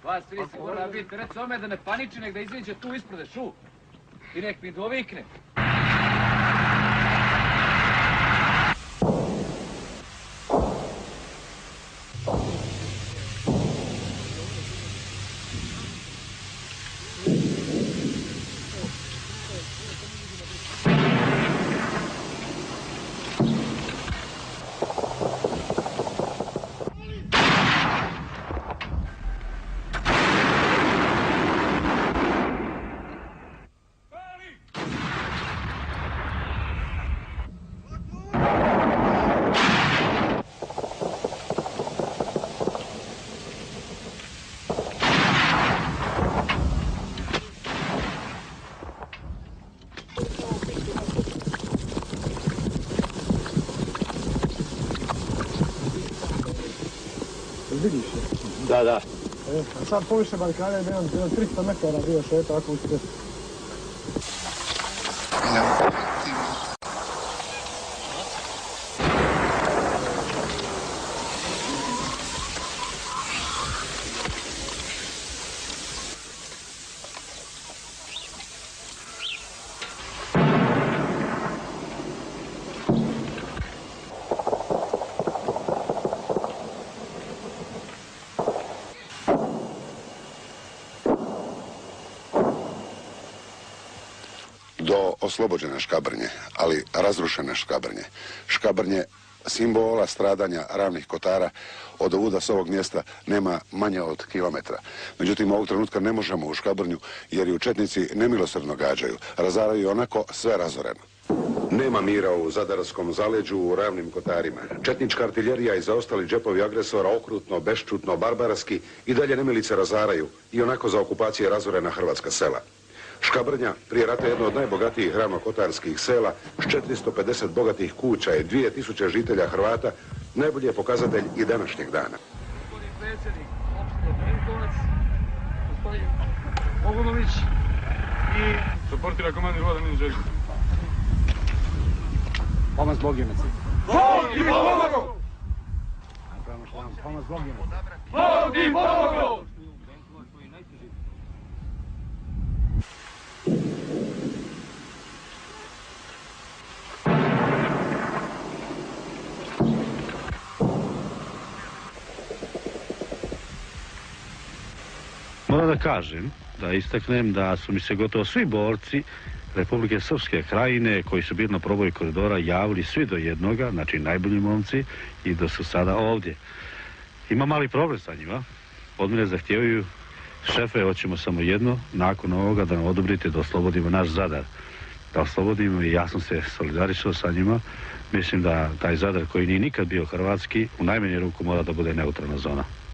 Vas tri se mora biti, reci ome da ne paniči, nek da iziđe tu ispred, šu. I nek mi dovikne. Vidiš je? Da. A sad poviše barikade je bio 300 metara bio što je tako uspio. Do oslobođene Škabrnje, ali razrušene Škabrnje. Škabrnje simbola stradanja Ravnih Kotara. Od ovuda s ovog mjesta nema manje od kilometra. Međutim, ovog trenutka ne možemo u Škabrnju jer ju četnici nemilosrdno gađaju. Razaraju onako sve razoreno. Nema mira u Zadarskom zaleđu u Ravnim Kotarima. Četnička artiljerija i zaostali džepovi agresora okrutno, beščutno, barbarski i dalje nemilice razaraju i onako za okupacije razorena hrvatska sela. Škabrnja, prije rata jedno od najbogatijih ravnokotarskih sela, s 450 bogatih kuća i 2000 žitelja Hrvata, najbolji je pokazatelj i današnjeg dana. Gospodin predsjednik opštine Benkovac, gospodin Ogunović i suportira komandir voda Min Željko. Pomaz Bogijemac. Bog i pomogao! Pomaz Bogijemac. Bog i pomogao! Moram da kažem, da istaknem da su mi se gotovo svi borci Republike Srpske krajine koji su bili na proboju koridora javili svi do jednoga, znači najbolji momci, i da su sada ovdje. Ima mali problem sa njima. Od mene zahtijevaju: šefe, hoćemo samo jedno, nakon ovoga da nam odobrite da oslobodimo naš Zadar. Da oslobodimo, i ja sam se solidarišao sa njima. Mislim da taj Zadar koji nije nikad bio hrvatski, u najmanju ruku mora da bude neutralna zona.